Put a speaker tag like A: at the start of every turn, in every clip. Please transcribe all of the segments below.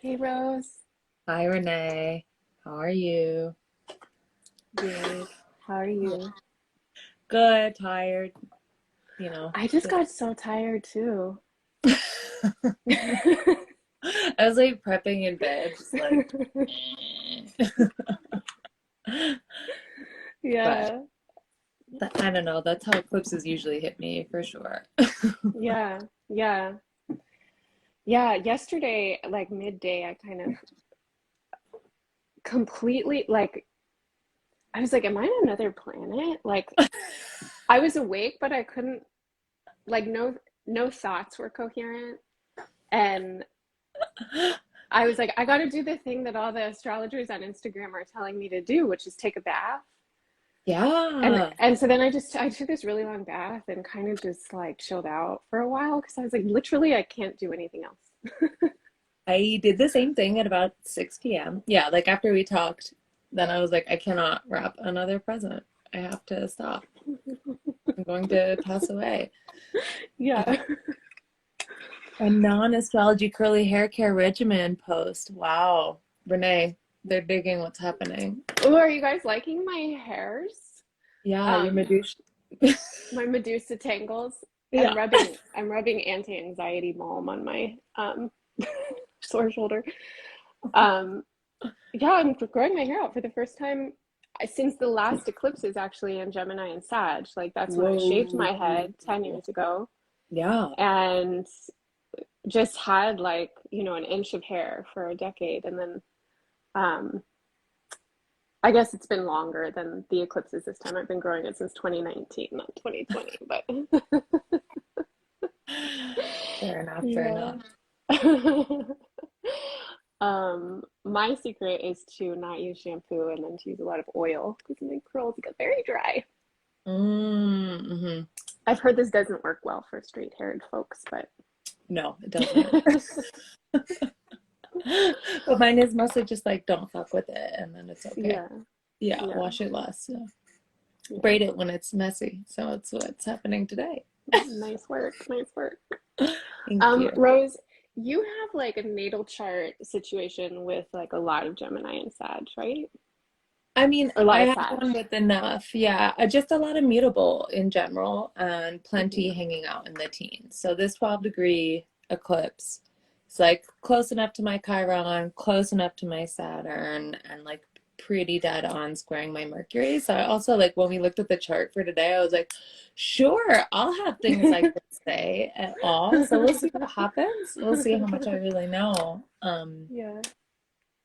A: Hey Rose.
B: Hi, Renee. How are you?
A: Good. How are you?
B: Good, tired, you know.
A: I just
B: Just
A: got so tired too.
B: I was like prepping in bed, just like but
A: Yeah.
B: I don't know, that's how eclipses usually hit me for sure.
A: Yeah. Yeah. Yeah. Yesterday, like midday, I kind of completely I was like, am I on another planet? Like I was awake, but I couldn't like no thoughts were coherent. And I was like, I gotta do the thing that all the astrologers on Instagram are telling me to do, which is take a bath. and
B: Yeah.
A: and so then I took this really long bath and kind of just like chilled out for a while because I was like, literally, I can't do anything else.
B: I did the same thing at about 6 p.m. Yeah, like after we talked, then I was like, I cannot wrap another present. I have to stop. I'm going to pass away.
A: Yeah.
B: A non-astrology curly hair care regimen post. Wow. Renee, they're digging what's happening.
A: Oh, are you guys liking my hairs?
B: Yeah, your
A: Um,
B: Medusa.
A: my Medusa tangles. I'm
B: Yeah.
A: rubbing I'm rubbing anti-anxiety balm on my sore shoulder. Um, yeah, I'm growing my hair out for the first time since the last eclipses actually in Gemini and Sag. Like that's when I shaved
B: Whoa.
A: my head 10 years ago.
B: Yeah.
A: And just had like, an inch of hair for a decade. And then um, I guess it's been longer than the eclipses this time. I've been growing it since 2019, not 2020, but
B: Fair enough. Fair
A: yeah.
B: enough.
A: My secret is to not use shampoo and then to use a lot of oil because my curls get very dry.
B: Mm-hmm.
A: I've heard this doesn't work well for straight-haired folks, but
B: No, it doesn't. But mine is mostly just like don't fuck with it and then it's okay.
A: yeah,
B: Yeah,
A: yeah,
B: wash it less. Yeah.
A: yeah.
B: Braid it when it's messy. So it's what's happening today.
A: Nice work, nice work.
B: Thank you.
A: Rose, you have like a natal chart situation with like a lot of Gemini and Sag, right?
B: I mean,
A: Or a lot
B: I
A: of
B: have
A: Sag.
B: one with enough. Yeah, just a lot of mutable in general and plenty
A: Hmm.
B: hanging out in the teens. So this 12-degree eclipse is like close enough to my Chiron, close enough to my Saturn, and like pretty dead on squaring my Mercury. So I also like when we looked at the chart for today, I was like, sure, I'll have things I could say at all. So we'll see what happens. We'll see how much I really know.
A: Yeah.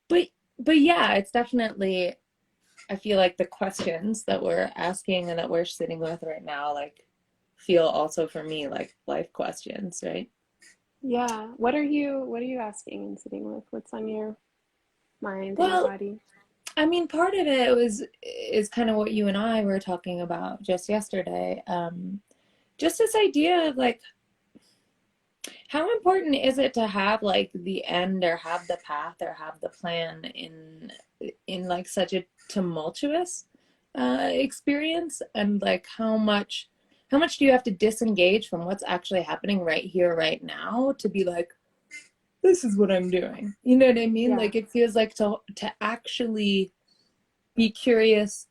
B: But but yeah, it's definitely I feel like the questions that we're asking and that we're sitting with right now, like, feel also for me like life questions, right?
A: Yeah. What are you asking and sitting with? What's on your mind and
B: Well,
A: body?
B: I mean, part of it is kind of what you and I were talking about just yesterday. Just this idea of like, how important is it to have like the end or have the path or have the plan in like such a tumultuous experience, and like how much do you have to disengage from what's actually happening right here right now to be like, this is what I'm doing, you know what I mean?
A: Yeah.
B: Like it feels like to actually be curious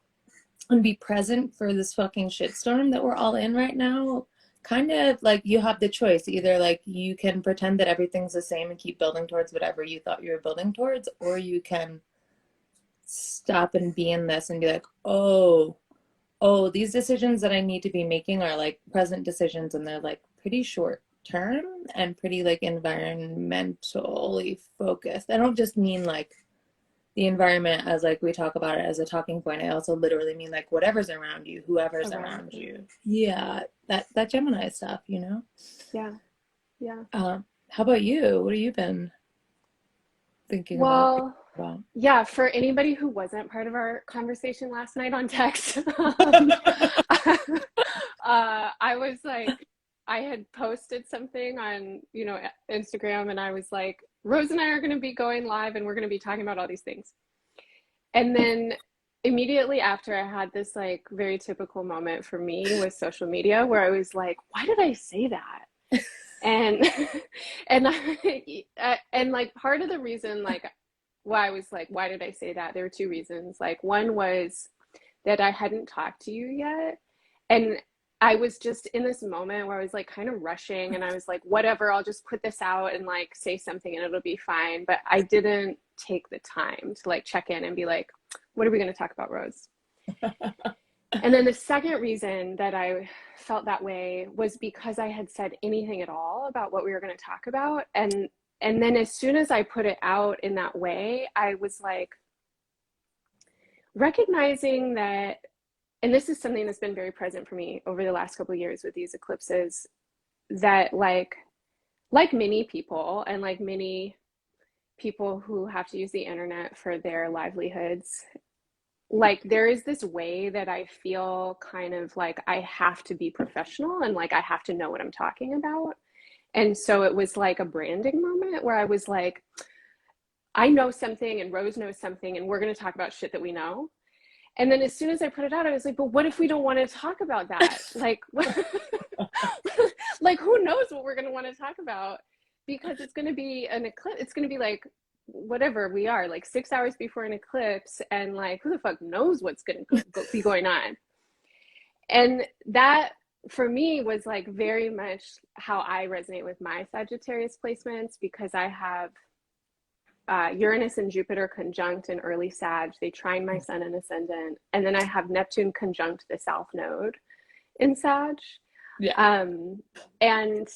B: and be present for this fucking shitstorm that we're all in right now. Kind of like you have the choice, either like you can pretend that everything's the same and keep building towards whatever you thought you were building towards, or you can stop and be in this and be like, oh, these decisions that I need to be making are like present decisions, and they're like pretty short term and pretty like environmentally focused. I don't just mean like the environment as like we talk about it as a talking point. I also literally mean like whatever's around you, whoever's
A: Around
B: around
A: you.
B: you. Yeah, that Gemini stuff, you know.
A: Yeah. Yeah.
B: How about you? What have you been thinking about?
A: Well, yeah, for anybody who wasn't part of our conversation last night on text, I was like, I had posted something on, Instagram, and I was like, Rose and I are going to be going live and we're going to be talking about all these things. And then immediately after, I had this like very typical moment for me with social media where I was like, why did I say that? And and and like part of the reason like why I was like, why did I say that? There were two reasons. Like one was that I hadn't talked to you yet. And I was just in this moment where I was like kind of rushing and I was like, whatever, I'll just put this out and like say something and it'll be fine. But I didn't take the time to like check in and be like, what are we going to talk about, Rose? And then the second reason that I felt that way was because I had said anything at all about what we were going to talk about. And then as soon as I put it out in that way, I was like recognizing that, and this is something that's been very present for me over the last couple of years with these eclipses, that like many people and like many people who have to use the internet for their livelihoods, like there is this way that I feel kind of like I have to be professional and like I have to know what I'm talking about. And so it was like a branding moment where I was like, I know something and Rose knows something and we're going to talk about shit that we know. And then as soon as I put it out, I was like, but what if we don't want to talk about that? Like, like who knows what we're going to want to talk about, because it's going to be an eclipse. It's going to be like whatever we are, like 6 hours before an eclipse, and like who the fuck knows what's going to be going on. And that for me was like very much how I resonate with my Sagittarius placements, because I have Uranus and Jupiter conjunct in early Sag. They trine my sun and ascendant, and then I have Neptune conjunct the South Node in Sag.
B: Yeah.
A: And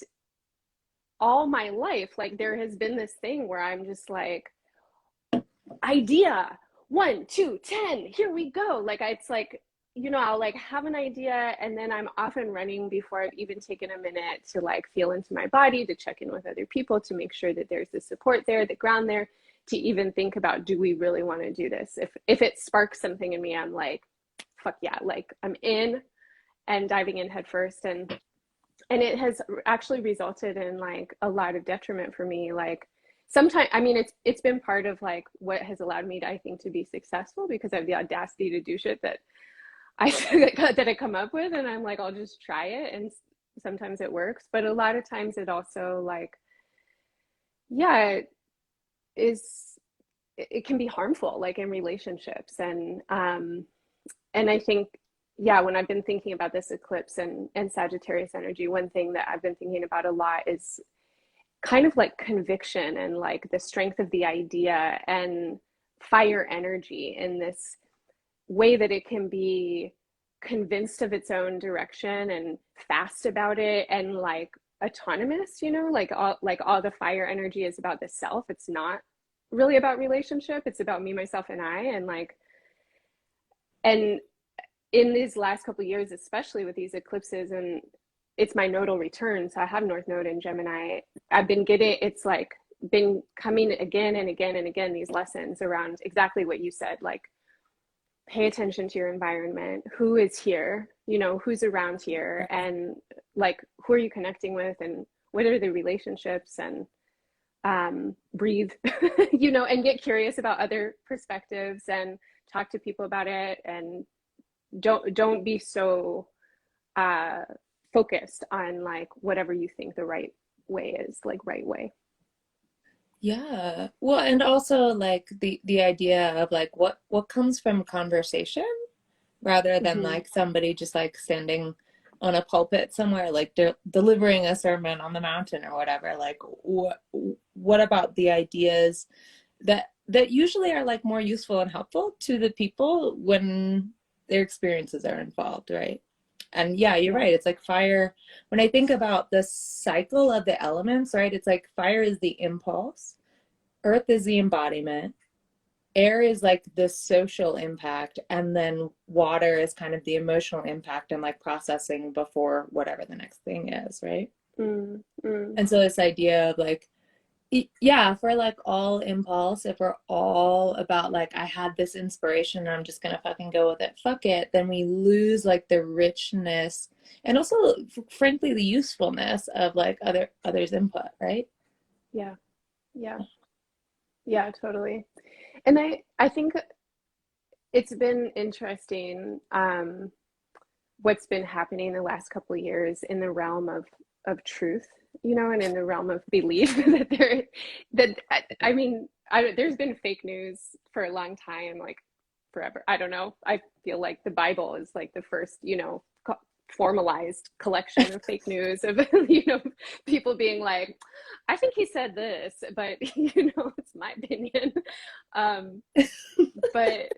A: all my life, like there has been this thing where I'm just like, idea 1, 2, 10, here we go. Like it's like, you know, I'll like have an idea and then I'm off and running before I've even taken a minute to like feel into my body, to check in with other people, to make sure that there's the support there, the ground there, to even think about, do we really want to do this? If it sparks something in me, I'm like, fuck yeah, like I'm in and diving in head first. And it has actually resulted in like a lot of detriment for me. Like sometimes, I mean, it's been part of like what has allowed me to, I think, to be successful, because I have the audacity to do shit that that I come up with, and I'm like, I'll just try it, and sometimes it works, but a lot of times it also like, yeah, it can be harmful, like in relationships. And I think, yeah, when I've been thinking about this eclipse and Sagittarius energy, one thing that I've been thinking about a lot is kind of like conviction and like the strength of the idea and fire energy in this way that it can be convinced of its own direction and fast about it and like autonomous, you know, like all the fire energy is about the self. It's not really about relationship. It's about me, myself, and I. And like, and in these last couple of years, especially with these eclipses, and it's my nodal return, so I have North Node in Gemini. I've been getting, it's like been coming again and again and again, these lessons around exactly what you said, like pay attention to your environment, who is here, you know, who's around here, and like who are you connecting with, and what are the relationships, and breathe, you know, and get curious about other perspectives and talk to people about it, and don't be so focused on like whatever you think the right way is, like right way.
B: Yeah. Well, and also like the idea of like what comes from conversation rather than
A: Mm-hmm.
B: like somebody just like standing on a pulpit somewhere like delivering a sermon on the mountain or whatever. Like what about the ideas that usually are like more useful and helpful to the people when their experiences are involved, right? And yeah, you're
A: Yeah.
B: right. It's like fire. When I think about the cycle of the elements, right? It's like fire is the impulse, earth is the embodiment, air is like the social impact, and then water is kind of the emotional impact and like processing before whatever the next thing is, right?
A: Mm, mm.
B: And so this idea of like, yeah, if we're like all impulse, if we're all about like, I had this inspiration and I'm just gonna fucking go with it, fuck it, then we lose like the richness and also frankly the usefulness of like others' input, right?
A: Yeah. Yeah. Yeah, totally. And I think it's been interesting, what's been happening the last couple of years in the realm of truth and in the realm of belief that I mean, there's been fake news for a long time, like forever. I don't know. I feel like the Bible is like the first, formalized collection of fake news of, people being like, I think he said this, but, it's my opinion. Um, but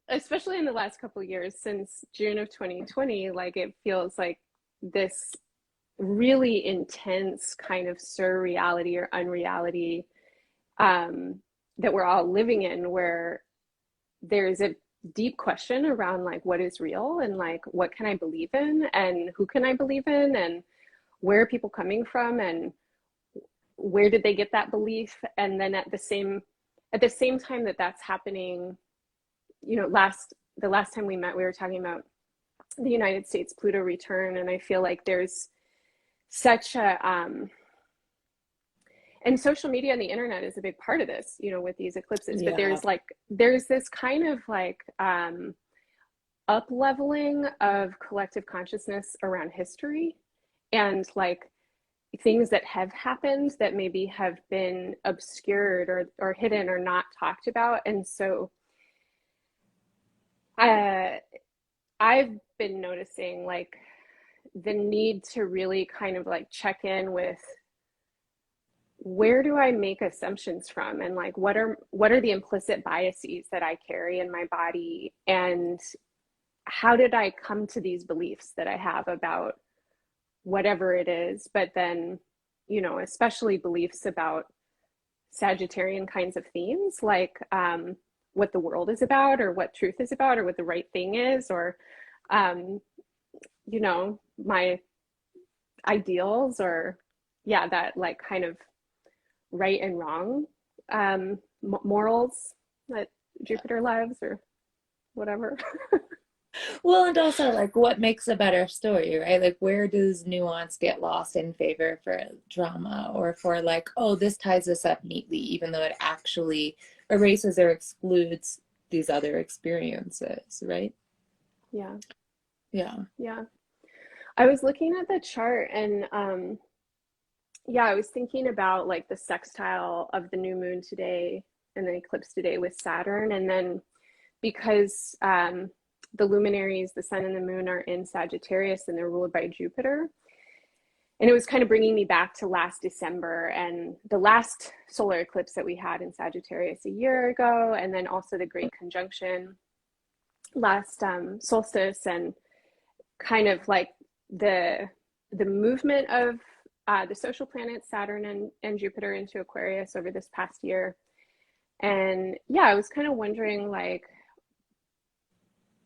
A: especially in the last couple of years since June of 2020, like it feels like this really intense kind of surreality or unreality that we're all living in, where there's a deep question around like what is real and like what can I believe in and who can I believe in and where are people coming from and where did they get that belief. And then at the same time that that's happening, the last time we met, we were talking about the United States Pluto return, and I feel like there's such a and social media and the internet is a big part of this, with these eclipses.
B: Yeah.
A: But there's this kind of like up leveling of collective consciousness around history and like things that have happened that maybe have been obscured or hidden or not talked about. And so I've been noticing like the need to really kind of like check in with where do I make assumptions from, and like what are the implicit biases that I carry in my body, and how did I come to these beliefs that I have about whatever it is, but then especially beliefs about Sagittarian kinds of themes, like what the world is about or what truth is about or what the right thing is, or my ideals, or that like kind of right and wrong morals that Jupiter loves or whatever.
B: Well, and also like what makes a better story, right? Like where does nuance get lost in favor for drama, or for like, oh, this ties us up neatly, even though it actually erases or excludes these other experiences, right?
A: Yeah.
B: Yeah.
A: I was looking at the chart and I was thinking about like the sextile of the new moon today and the eclipse today with Saturn. And then because the luminaries, the sun and the moon, are in Sagittarius and they're ruled by Jupiter. And it was kind of bringing me back to last December and the last solar eclipse that we had in Sagittarius a year ago, and then also the great conjunction last solstice, and kind of like the movement of the social planets Saturn and Jupiter into Aquarius over this past year. And I was kind of wondering like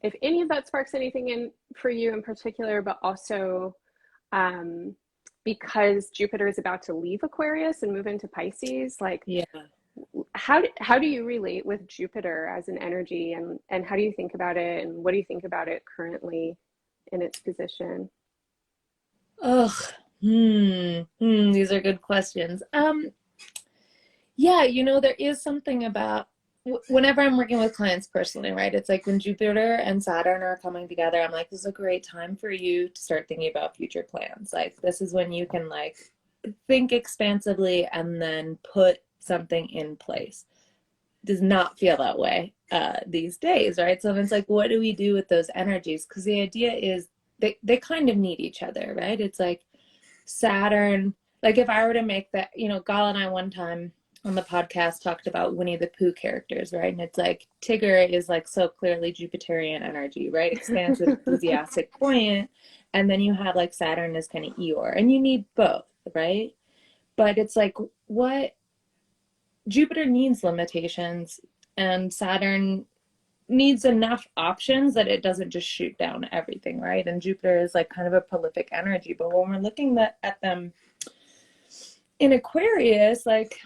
A: if any of that sparks anything in for you in particular, but also because Jupiter is about to leave Aquarius and move into Pisces, like how do you relate with Jupiter as an energy, and how do you think about it, and what do you think about it currently in its position?
B: These are good questions. There is something about whenever I'm working with clients personally, right? It's like when Jupiter and Saturn are coming together, I'm like, this is a great time for you to start thinking about future plans. Like this is when you can like think expansively and then put something in place. Does not feel that way these days, right? So it's like, what do we do with those energies? Because the idea is they kind of need each other, right? It's like Saturn, like if I were to make that, Gal and I one time on the podcast talked about Winnie the Pooh characters, right? And it's like Tigger is like so clearly Jupiterian energy, right? Expansive, enthusiastic, buoyant. And then you have like Saturn is kind of Eeyore, and you need both, right? But it's like what Jupiter needs limitations, and Saturn needs enough options that it doesn't just shoot down everything, right? And Jupiter is like kind of a prolific energy. But when we're looking at them in Aquarius, like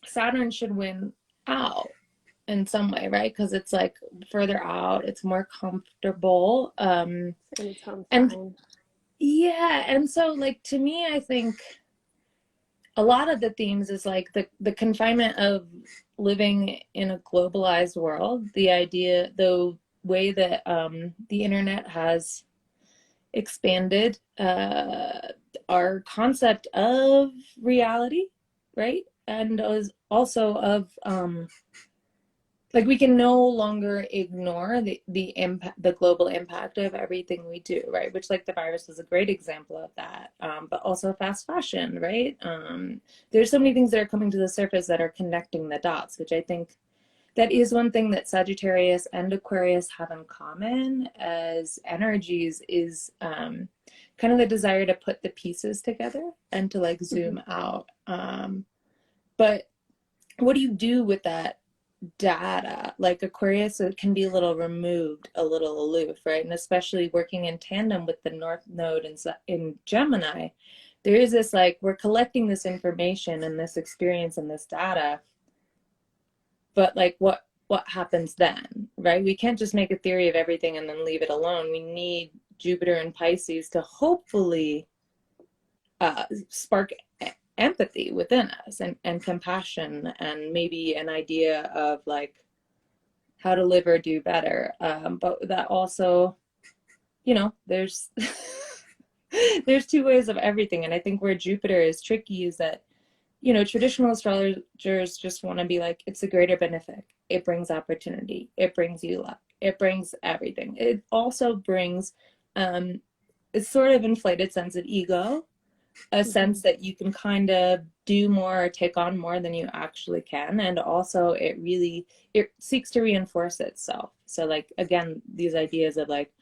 B: Saturn should win out in some way, right? Because it's like further out, it's more comfortable.
A: And it's home
B: and
A: sign.
B: and so like to me, I think a lot of the themes is like the confinement of living in a globalized world, the idea, the way that the internet has expanded our concept of reality, right? And also of like we can no longer ignore the impact, the global impact of everything we do, right? Which, like, the virus is a great example of that. But also fast fashion, right? There's so many things that are coming to the surface that are connecting the dots, which I think that is one thing that Sagittarius and Aquarius have in common as energies is kind of the desire to put the pieces together and to like
A: Mhm.
B: zoom out. But what do you do with that data? Like Aquarius, it can be a little removed, a little aloof, right? And especially working in tandem with the North Node in Gemini, there is this like, we're collecting this information and this experience and this data, but like what happens then, right? We can't just make a theory of everything and then leave it alone. We need Jupiter and Pisces to hopefully spark empathy within us and compassion and maybe an idea of like how to live or do better. But that also, you know, there's there's two ways of everything. And I think where Jupiter is tricky is that, you know, traditional astrologers just want to be like, it's a greater benefic. It brings opportunity. It brings you luck. It brings everything. It also brings it's sort of inflated sense of ego, a sense
A: Mhm.
B: that you can kind of do more or take on more than you actually can. And also it seeks to reinforce itself. So like, again, these ideas of like,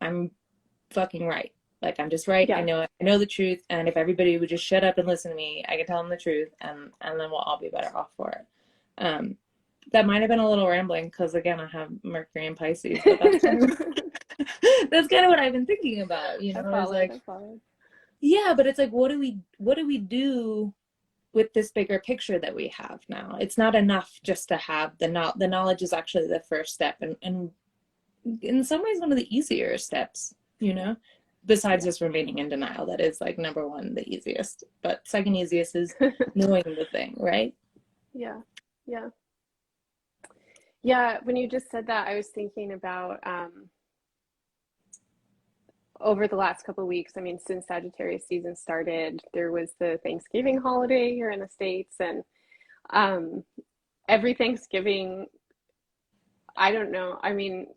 B: I'm fucking right. Like, I'm just right.
A: Yeah.
B: I know the truth. And if everybody would just shut up and listen to me, I can tell them the truth, and then we'll all be better off for it. That might have been a little rambling because again, I have Mercury and Pisces, but that's kind of that's kind of what I've been thinking about, you
A: I
B: know, is
A: followed.
B: like,
A: I followed.
B: yeah, but it's like, what do we do with this bigger picture that we have now? It's not enough just to have the knowledge is actually the first step, and in some ways one of the easier steps, you know, besides
A: Yeah.
B: just remaining in denial. That is like number one, the easiest, but second easiest is knowing the thing, right?
A: Yeah. Yeah. Yeah. When you just said that, I was thinking about over the last couple of weeks. I mean, since Sagittarius season started, there was the Thanksgiving holiday here in the States, and um, every Thanksgiving, I don't know. I mean,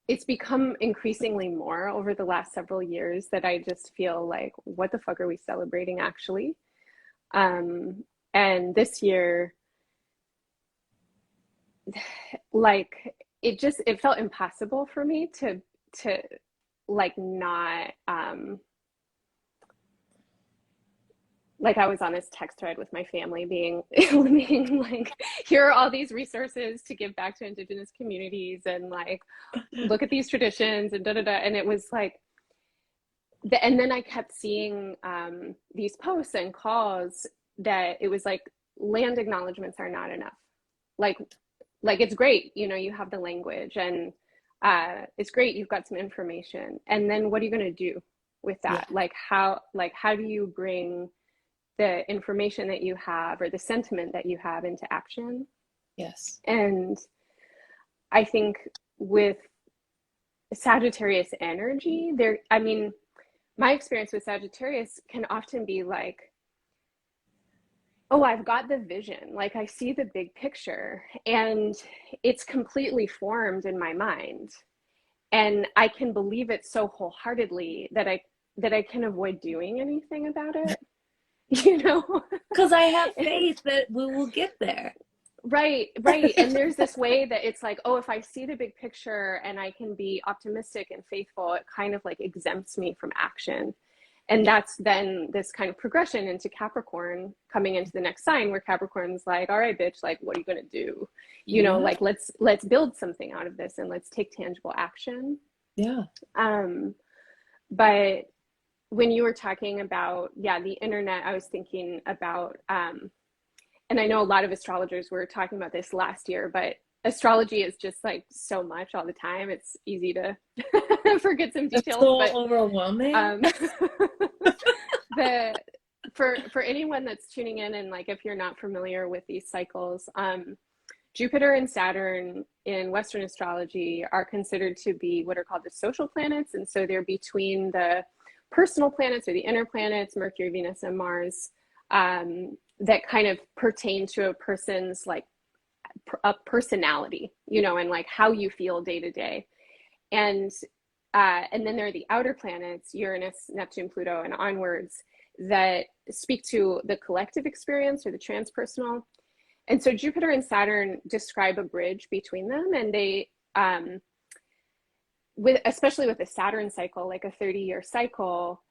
A: it's become increasingly more over the last several years that I just feel like, what the fuck are we celebrating actually? Um, and this year, like it felt impossible for me to like not like I was on this text thread with my family being like, here are all these resources to give back to indigenous communities, and like look at these traditions and da da da. And it was like and then I kept seeing these posts and calls that it was like land acknowledgements are not enough. Like it's great, you know, you have the language, and it's great, you've got some information, and then what are you going to do with
B: Yeah.
A: that? How do you bring the information that you have or the sentiment that you have into action?
B: Yes.
A: And I think with Sagittarius energy, there, I mean, my experience with Sagittarius can often be like, oh, I've got the vision. Like I see the big picture and it's completely formed in my mind. And I can believe it so wholeheartedly that I can avoid doing anything about it, you know?
B: Because I have faith that we will get there.
A: Right, right. And there's this way that it's like, oh, if I see the big picture and I can be optimistic and faithful, it kind of like exempts me from action. And
B: Yeah.
A: that's then this kind of progression into Capricorn coming into the next sign where Capricorn's like, all right, bitch, like what are you gonna do? You know,
B: Yeah.
A: like let's build something out of this and let's take tangible action.
B: Yeah.
A: Um, but when you were talking about, yeah, the internet, I was thinking about and I know a lot of astrologers were talking about this last year, but astrology is just like so much all the time. It's easy to forget some
B: It's
A: details,
B: so
A: but
B: overwhelming.
A: um, the for anyone that's tuning in and like if you're not familiar with these cycles, Jupiter and Saturn in Western astrology are considered to be what are called the social planets, and so they're between the personal planets or the inner planets, Mercury, Venus, and Mars, that kind of pertain to a person's like a personality, you know, and like how you feel day to day. And then there are the outer planets, Uranus, Neptune, Pluto, and onwards, that speak to the collective experience or the transpersonal. And so Jupiter and Saturn describe a bridge between them, and they, especially with the Saturn cycle, like a 30-year cycle,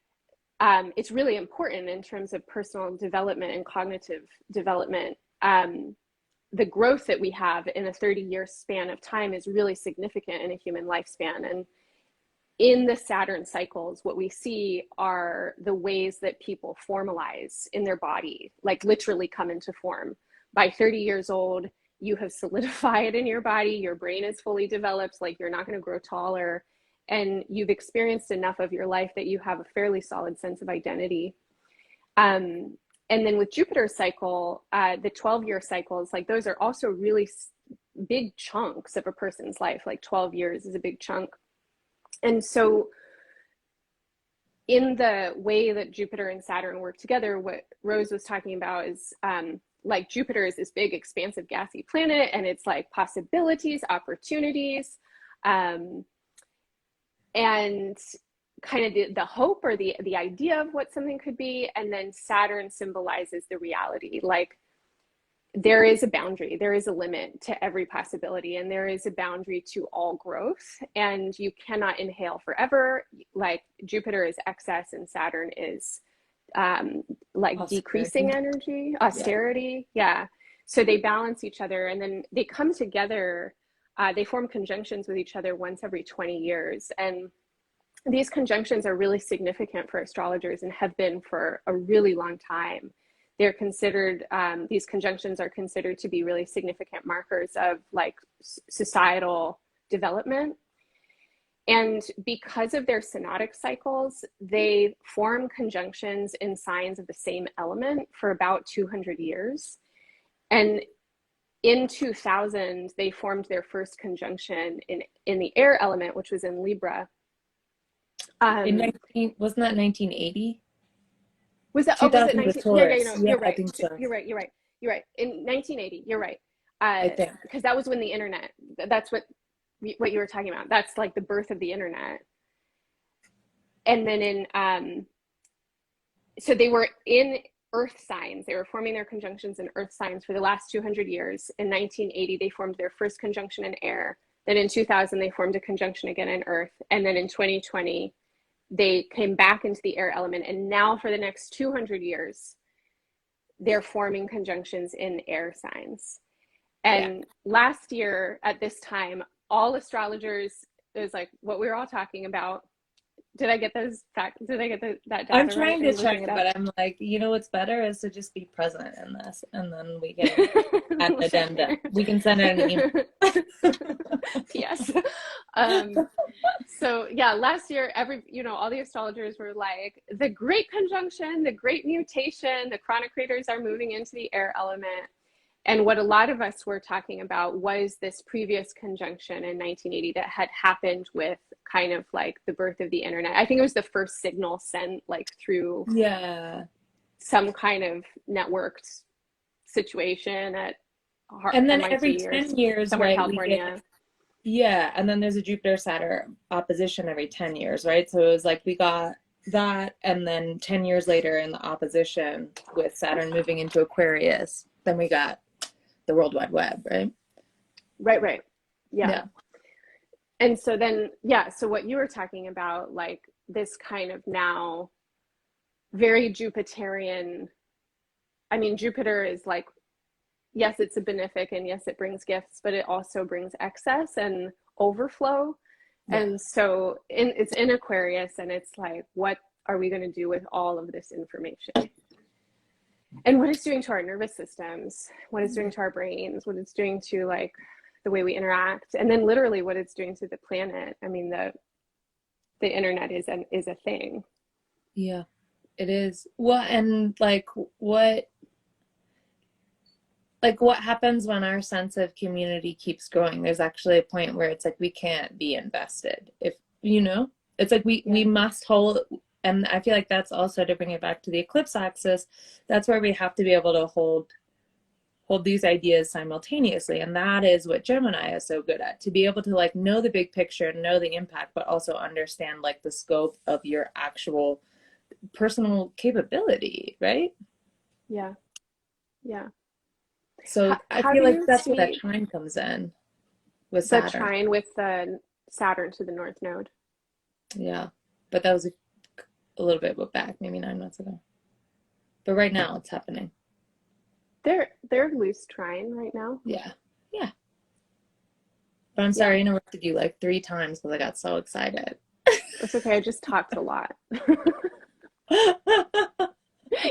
A: it's really important in terms of personal development and cognitive development. The growth that we have in a 30-year span of time is really significant in a human lifespan. And in the Saturn cycles, what we see are the ways that people formalize in their body, like literally come into form. By 30 years old, you have solidified in your body, your brain is fully developed, like you're not going to grow taller, and you've experienced enough of your life that you have a fairly solid sense of identity. And then with Jupiter's cycle, the 12-year cycles, like those are also really big chunks of a person's life. Like 12 years is a big chunk. And so in the way that Jupiter and Saturn work together, what Rose was talking about is like Jupiter is this big, expansive, gassy planet, and it's like possibilities, opportunities, and kind of the hope or the idea of what something could be. And then Saturn symbolizes the reality. Like there is a boundary, there is a limit to every possibility, and there is a boundary to all growth, and you cannot inhale forever. Like Jupiter is excess and Saturn is like austerity. Decreasing energy, austerity. Yeah. So they balance each other, and then they come together. They form conjunctions with each other once every 20 years. And these conjunctions are really significant for astrologers and have been for a really long time. They're considered, these conjunctions are considered to be really significant markers of like societal development. And because of their synodic cycles, they form conjunctions in signs of the same element for about 200 years. And in 2000, they formed their first conjunction in the air element, which was in Libra.
B: Wasn't that 1980?
A: Was that? Oh, was it 19? Yeah,
B: yeah,
A: you're right.
B: I think so.
A: You're right. In 1980, you're right.
B: I think
A: because that was when the internet. That's what you were talking about. That's like the birth of the internet. And then so they were in Earth signs. They were forming their conjunctions in Earth signs for the last 200 years. In 1980, they formed their first conjunction in air. Then in 2000, they formed a conjunction again in Earth. And then in 2020, they came back into the air element. And now for the next 200 years, they're forming conjunctions in air signs. And last year at this time, all astrologers, it was like what we were all talking about. Did I get those facts? Did I get that data?
B: I'm trying to check, but I'm like, you know what's better is to just be present in this, and then we can add an addenda. We can send out an email.
A: Yes. So yeah, last year, all the astrologers were like, the great conjunction, the great mutation, the chronocrators are moving into the air element. And what a lot of us were talking about was this previous conjunction in 1980 that had happened with kind of like the birth of the internet. I think it was the first signal sent like through some kind of networked situation at
B: and then
A: MIT
B: every 10 years,
A: somewhere
B: right,
A: in California.
B: And then there's a Jupiter-Saturn opposition every 10 years, right? So it was like we got that, and then 10 years later in the opposition with Saturn moving into Aquarius, then we got the World Wide Web, right?
A: Right. Yeah. And so then, so what you were talking about, like this kind of now very Jupiterian, I mean, Jupiter is like, yes, it's a benefic, and yes, it brings gifts, but it also brings excess and overflow. Yeah. And so it's in Aquarius, and it's like, what are we going to do with all of this information? And what it's doing to our nervous systems, what it's doing to our brains, what it's doing to like the way we interact, and then literally what it's doing to the planet. I mean, the internet is a thing.
B: Yeah, it is. Well, and like what happens when our sense of community keeps growing? There's actually a point where it's like we can't be invested. If it's like we must hold And I feel like that's also, to bring it back to the eclipse axis, that's where we have to be able to hold these ideas simultaneously. And that is what Gemini is so good at, to be able to like know the big picture, know the impact, but also understand like the scope of your actual personal capability, right?
A: Yeah. Yeah.
B: So I
A: How
B: feel
A: do
B: like
A: you
B: that's where that
A: see
B: trine comes in with
A: the
B: Saturn.
A: trine with the Saturn to the North Node?
B: Yeah. But that was a little bit back, maybe 9 months ago. But right now it's happening.
A: They're loose trine right now.
B: Yeah. Yeah. But I'm
A: Yeah.
B: sorry I interrupted you like 3 times because I got so excited.
A: It's okay. I just talked a lot.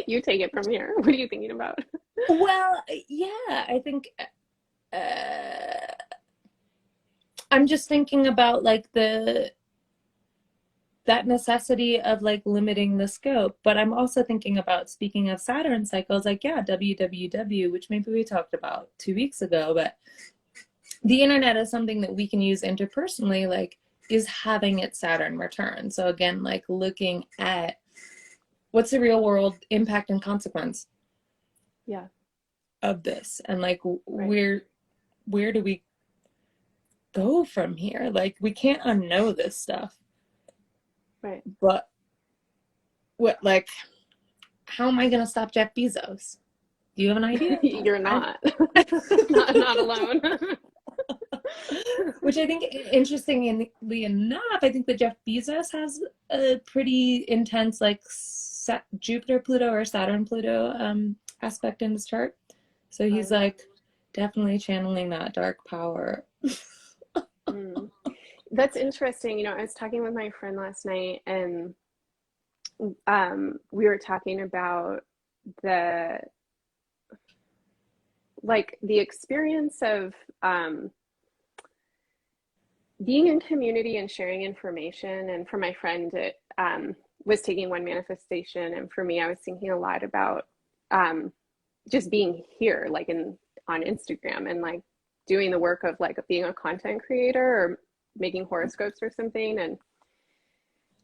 A: You take it from here. What are you thinking about?
B: Well, yeah, I think uh, I'm just thinking about like that necessity of like limiting the scope. But I'm also thinking about, speaking of Saturn cycles, like, yeah, WWW, which maybe we talked about 2 weeks ago, but the internet is something that we can use interpersonally, like, is having its Saturn return. So again, like looking at what's the real world impact and consequence
A: Yeah.
B: of this, and like
A: Right.
B: where do we go from here? Like, we can't unknow this stuff,
A: Right.
B: but what, like, how am I going to stop Jeff Bezos? Do you have an idea?
A: You're not. Not alone.
B: Which I think, interestingly enough, I think that Jeff Bezos has a pretty intense like Jupiter Pluto or Saturn Pluto aspect in his chart. So
A: Oh
B: he's
A: yeah.
B: like definitely channeling that dark power.
A: Mm. That's interesting. You know, I was talking with my friend last night, and we were talking about the the experience of being in community and sharing information. And for my friend, it was taking one manifestation, and for me, I was thinking a lot about just being here, like in on Instagram, and like doing the work of like being a content creator or making horoscopes or something.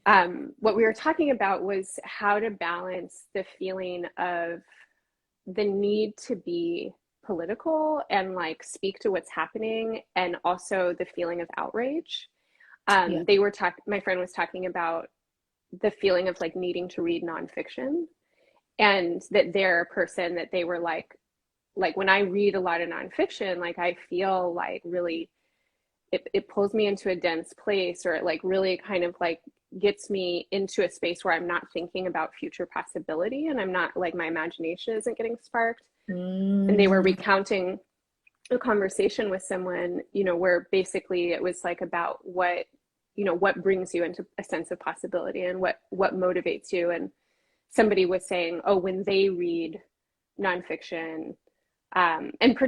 A: And what we were talking about was how to balance the feeling of the need to be political and like speak to what's happening, and also the feeling of outrage.
B: Yeah.
A: My friend was talking about the feeling of like needing to read nonfiction, and that they're a person that they were like when I read a lot of nonfiction, like I feel like really it pulls me into a dense place, or it like really kind of like gets me into a space where I'm not thinking about future possibility, and I'm not like, my imagination isn't getting sparked. And they were
B: Mm,
A: recounting a conversation with someone, you know, where basically it was like about what, you know, what brings you into a sense of possibility, and what motivates you. And somebody was saying, oh, when they read nonfiction,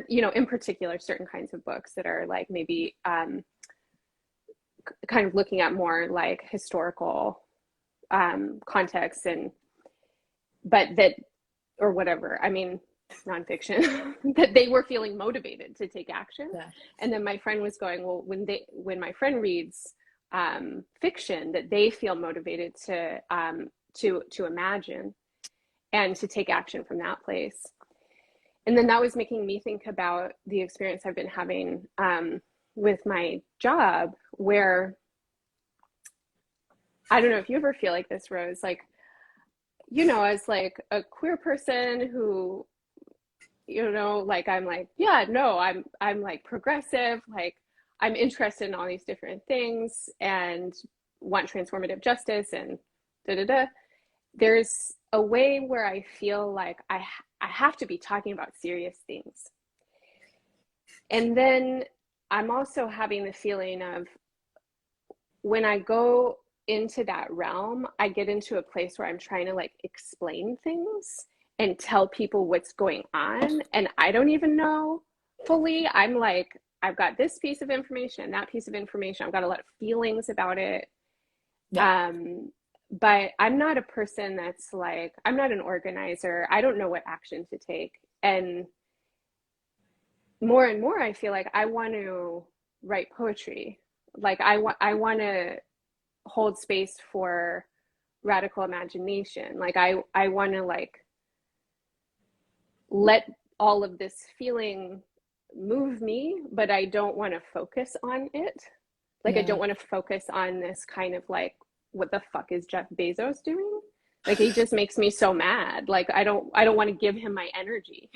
A: you know, in particular certain kinds of books that are like maybe kind of looking at more like historical context, and but that, or whatever, I mean, nonfiction, that they were feeling motivated to take action.
B: yeah.
A: And then my friend was going, well, when my friend reads fiction, that they feel motivated to imagine and to take action from that place. And then that was making me think about the experience I've been having with my job, where I don't know if you ever feel like this, Rose, like, you know, as like a queer person who, you know, like I'm like, yeah, no, I'm like progressive, like I'm interested in all these different things and want transformative justice and da da da. There's a way where I feel like I have to be talking about serious things. And then I'm also having the feeling of, when I go into that realm, I get into a place where I'm trying to like explain things and tell people what's going on. And I don't even know fully. I'm like, I've got this piece of information, that piece of information. I've got a lot of feelings about it.
B: Yeah.
A: But I'm not a person that's like, I'm not an organizer. I don't know what action to take. And more, I feel like I want to write poetry. Like I want to hold space for radical imagination. Like I want to like let all of this feeling move me, but I don't want to focus on it. Like I
B: Yeah.
A: don't want to focus on this kind of like, what the fuck is Jeff Bezos doing? Like he just makes me so mad. Like I don't want to give him my energy.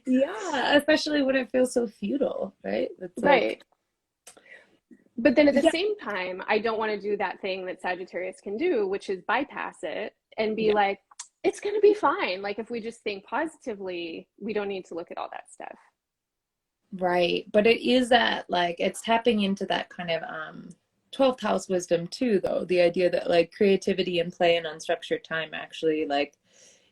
B: Yeah, especially when it feels so futile, right? It's like,
A: Right. But then at the
B: yeah,
A: same time, I don't want to do that thing that Sagittarius can do, which is bypass it and be
B: yeah,
A: like, it's going to be fine. Like if we just think positively, we don't need to look at all that stuff.
B: right. But it is that like it's tapping into that kind of 12th house wisdom too, though. The idea that like creativity and play and unstructured time actually like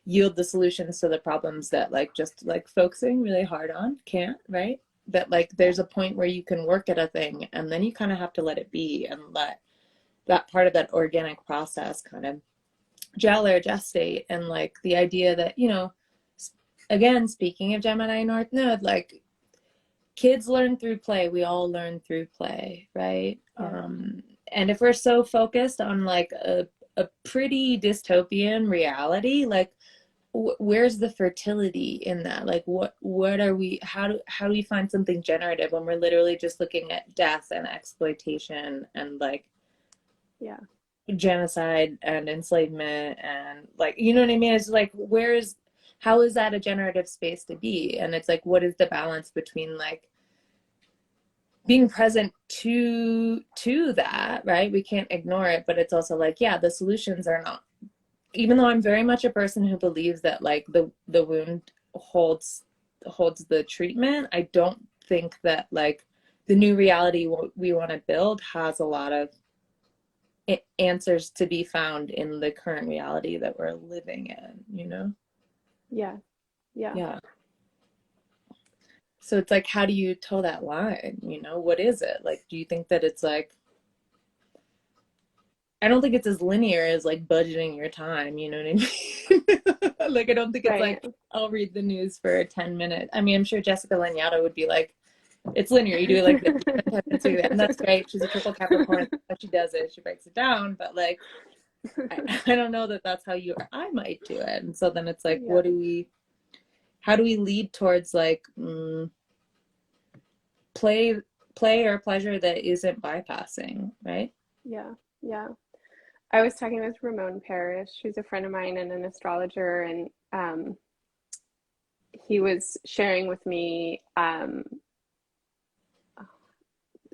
B: yield the solutions to the problems that like just like focusing really hard on can't, right? That like
A: Yeah.
B: there's a point where you can work at a thing and then you kind of have to let it be and let that part of that organic process kind of gel or gestate. And like the idea that, you know, again, speaking of Gemini North Node, like kids learn through play. We all learn through play, right?
A: Yeah.
B: And if we're so focused on like a pretty dystopian reality, like where's the fertility in that? Like what are we, how do we find something generative when we're literally just looking at death and exploitation and like
A: Yeah.
B: genocide and enslavement and like, you know what I mean? It's like how is that a generative space to be? And it's like, what is the balance between like being present to that, right? We can't ignore it, but it's also like, yeah, the solutions are not, even though I'm very much a person who believes that like the wound holds the treatment, I don't think that like the new reality we want to build has a lot of answers to be found in the current reality that we're living in, you know?
A: Yeah. Yeah.
B: Yeah. So it's like, how do you toe that line? You know, what is it? Like, do you think that it's like, I don't think it's as linear as like budgeting your time, you know what I mean? Like, I don't think it's
A: Right.
B: like, I'll read the news for 10 minutes. I mean, I'm sure Jessica Lanyadoo would be like, it's linear. You do it like this, you spend 10 minutes doing that. And that's great. She's a triple Capricorn. But she does it. She breaks it down. But like, I don't know that that's how you or I might do it. And so then it's like,
A: Yeah.
B: how do we lead towards like play or pleasure that isn't bypassing, right?
A: Yeah. Yeah. I was talking with Ramon Parrish, who's a friend of mine and an astrologer, and he was sharing with me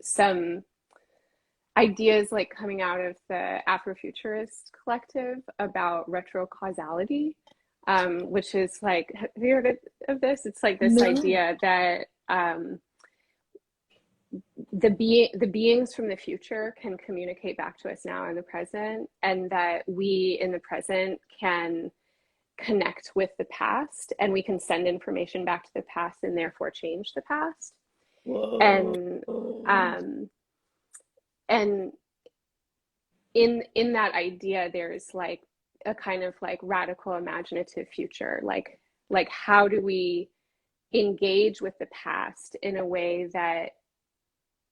A: some ideas like coming out of the Afrofuturist collective about retrocausality, which is like, have you heard of this? It's like this
B: No.
A: idea that the beings from the future can communicate back to us now in the present, and that we in the present can connect with the past, and we can send information back to the past and therefore change the past.
B: Whoa.
A: And um, and in that idea, there's like a kind of like radical imaginative future, like how do we engage with the past in a way that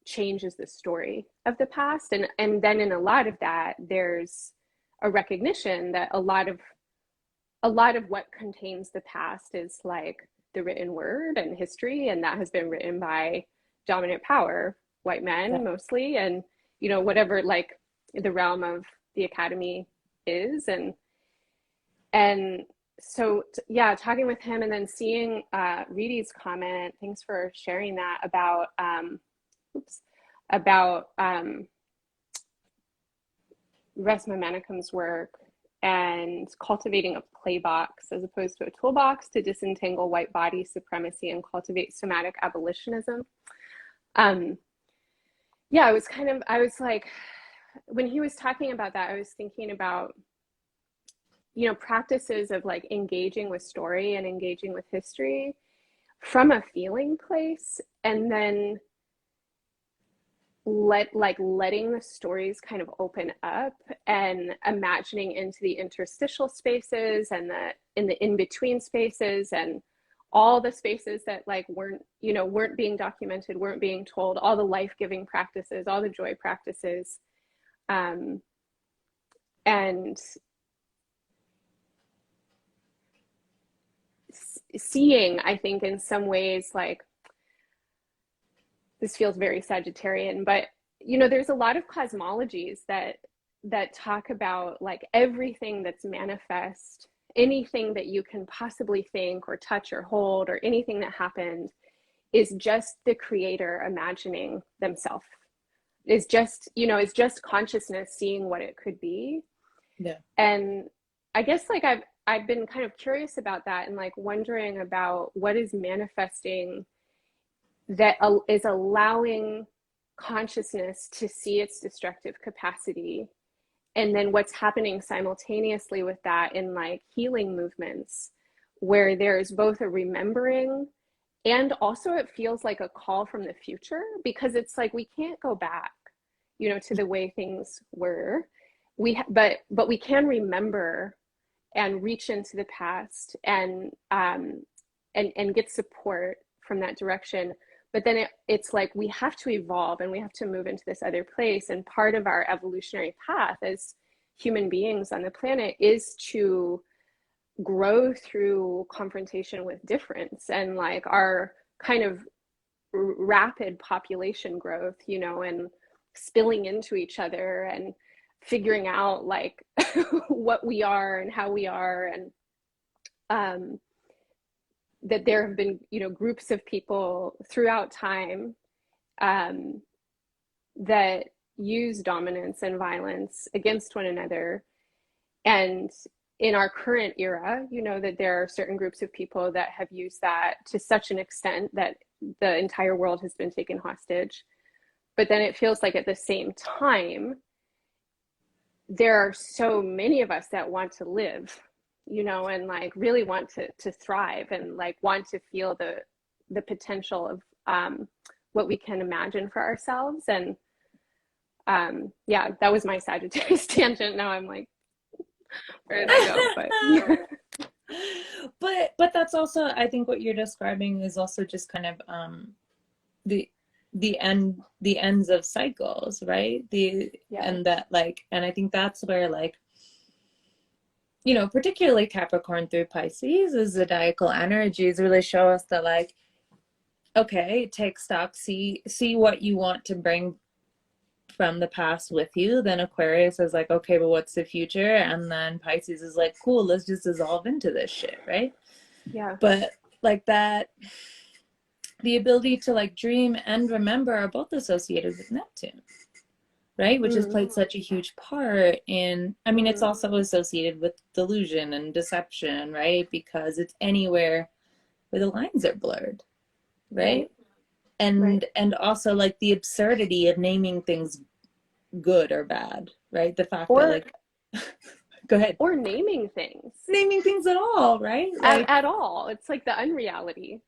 A: changes the story of the past. And then in a lot of that, there's a recognition that a lot of what contains the past is like the written word and history, and that has been written by dominant power, white
B: Yeah.
A: men mostly, and whatever like the realm of the academy is. And so yeah, talking with him and then seeing Reedy's comment, thanks for sharing that, about oops, about Resma Manicom's work and cultivating a play box as opposed to a toolbox to disentangle white body supremacy and cultivate somatic abolitionism. Um, yeah, I was like, when he was talking about that, I was thinking about, practices of like engaging with story and engaging with history from a feeling place, and then letting the stories kind of open up and imagining into the interstitial spaces and the in-between spaces and all the spaces that like weren't being documented, weren't being told, all the life-giving practices, all the joy practices, um, and seeing, I think, in some ways, like, this feels very Sagittarian, but you know, there's a lot of cosmologies that talk about like everything that's manifest, anything that you can possibly think or touch or hold, or anything that happened is just the creator imagining themselves. Is just, you know, it's just consciousness seeing what it could be.
B: Yeah.
A: And I guess like I've been kind of curious about that, and like wondering about what is manifesting that is allowing consciousness to see its destructive capacity, and then what's happening simultaneously with that in like healing movements, where there's both a remembering and also it feels like a call from the future, because it's like we can't go back, you know, to the way things were. But we can remember and reach into the past and get support from that direction. But then it's like we have to evolve and we have to move into this other place. And part of our evolutionary path as human beings on the planet is to grow through confrontation with difference, and like our kind of rapid population growth, you know, and spilling into each other and figuring out like what we are and how we are. And that there have been, you know, groups of people throughout time that use dominance and violence against one another. And in our current era, you know, that there are certain groups of people that have used that to such an extent that the entire world has been taken hostage. But then it feels like at the same time, there are so many of us that want to live, you know, and like really want to thrive and like want to feel the potential of what we can imagine for ourselves. And yeah, that was my Sagittarius tangent. Now I'm like, where did I go?
B: But that's also, I think what you're describing is also just kind of the ends of cycles, right? And that like, and I think that's where like, you know, particularly Capricorn through Pisces is zodiacal energies really show us that like, okay, take stock, see what you want to bring from the past with you. Then Aquarius is like, okay, but what's the future? And then Pisces is like, cool, let's just dissolve into this shit, right?
A: Yeah.
B: But like that, the ability to like dream and remember are both associated with Neptune, right? Which has played such a huge part in, I mean, it's also associated with delusion and deception, right? Because it's anywhere where the lines are blurred, right? And also like the absurdity of naming things good or bad, right? The fact that like, go ahead.
A: Or naming things
B: at all, right? Like
A: at all. It's like the unreality.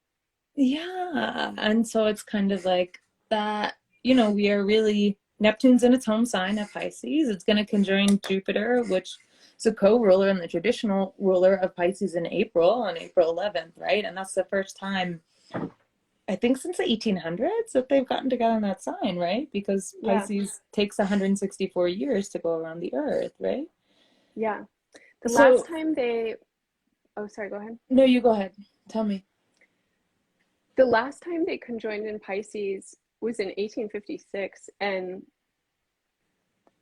B: Yeah. And so it's kind of like that, you know, we are really, Neptune's in its home sign at Pisces. It's going to conjoin Jupiter, which is a co-ruler and the traditional ruler of Pisces in April, on April 11th, right? And that's the first time, I think, since the 1800s that they've gotten together in that sign, right? Because Pisces takes 164 years to go around the Earth, right?
A: Yeah. Last time they, oh, sorry, go ahead.
B: No, you go ahead. Tell me.
A: The last time they conjoined in Pisces was in 1856, and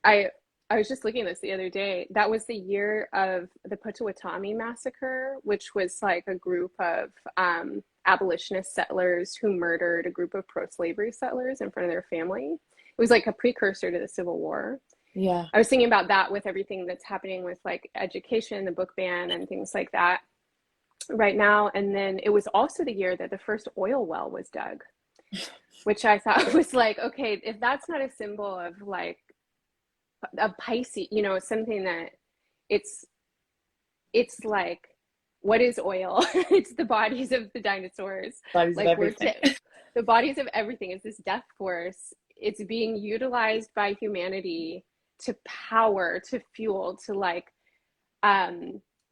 A: I was just looking at this the other day. That was the year of the Potawatomi massacre, which was like a group of abolitionist settlers who murdered a group of pro-slavery settlers in front of their family. It was like a precursor to the Civil War.
B: Yeah.
A: I was thinking about that with everything that's happening with like education, the book ban, and things like that right now. And then it was also the year that the first oil well was dug, which I thought was like, okay, if that's not a symbol of like a Pisces, you know, something that it's like, what is oil? It's the bodies of the dinosaurs,
B: bodies
A: like
B: of everything.
A: the bodies of everything. Is this death force. It's being utilized by humanity to power, to fuel, to like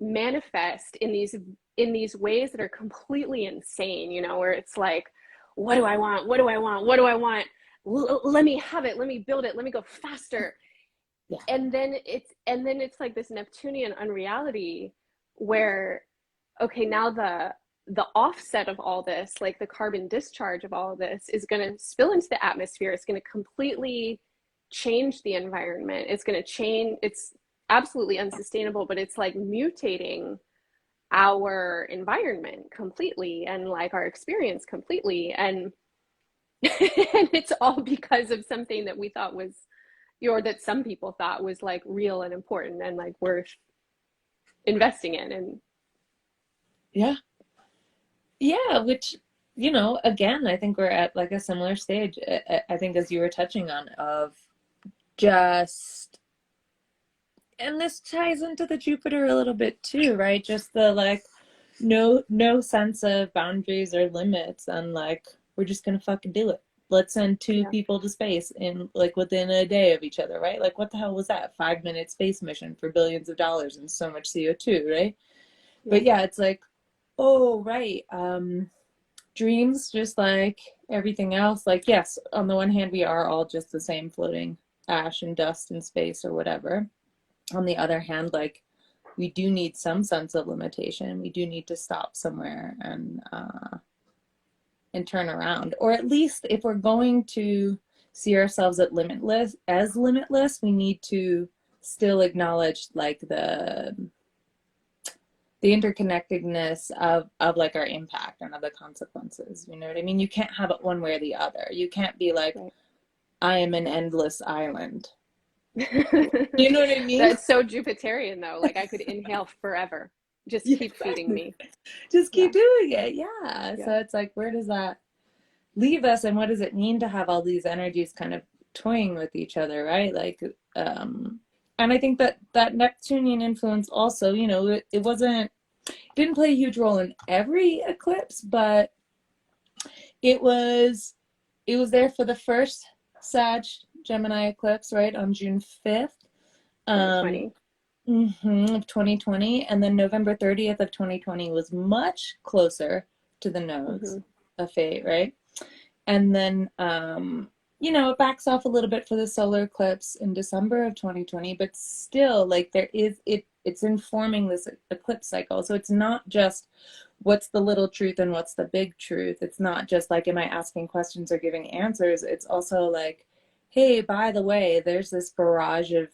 A: manifest in these ways that are completely insane, you know, where it's like, what do I want? What do I want? What do I want? Let me have it. Let me build it. Let me go faster.
B: Yeah.
A: And then it's like this Neptunian unreality where, okay, now the offset of all this, like the carbon discharge of all of this, is going to spill into the atmosphere. It's going to completely change the environment. It's going to change. It's absolutely unsustainable, but it's like mutating our environment completely and like our experience completely. And and it's all because of something that we thought was, or that some people thought was like real and important and like worth investing in. And
B: Yeah. Yeah, which, again, I think we're at like a similar stage. I think as you were touching on of just, and this ties into the Jupiter a little bit too, right? Just the like no sense of boundaries or limits, and like we're just gonna fucking do it. Let's send two
A: yeah,
B: people to space in like within a day of each other, right? Like what the hell was that? 5 minute space mission for billions of dollars and so much CO2, right?
A: yeah,
B: But yeah, it's like, oh right. Dreams, just like everything else, like yes, on the one hand we are all just the same floating ash and dust in space or whatever. On the other hand, like we do need some sense of limitation. We do need to stop somewhere and turn around, or at least if we're going to see ourselves as limitless, we need to still acknowledge like the interconnectedness of like our impact and of the consequences. You know what I mean? You can't have it one way or the other. You can't be like,
A: right.
B: I am an endless island. You know what I mean?
A: That's so Jupiterian though. Like I could inhale forever. Just
B: Yeah,
A: keep feeding
B: exactly.
A: me.
B: Just
A: Yeah,
B: keep doing it. Yeah.
A: yeah,
B: So it's like, where does that leave us, and what does it mean to have all these energies kind of toying with each other, right? Like, and I think that Neptunian influence also, it didn't play a huge role in every eclipse, but it was it was there for the first Sag Gemini eclipse, right, on June 5th. Um,
A: 2020.
B: of 2020, and then November 30th of 2020 was much closer to the nodes
A: Hmm.
B: of fate, right? And then it backs off a little bit for the solar eclipse in December of 2020, but still like it's informing this eclipse cycle. So it's not just what's the little truth and what's the big truth. It's not just like, am I asking questions or giving answers? It's also like, hey, by the way, there's this barrage of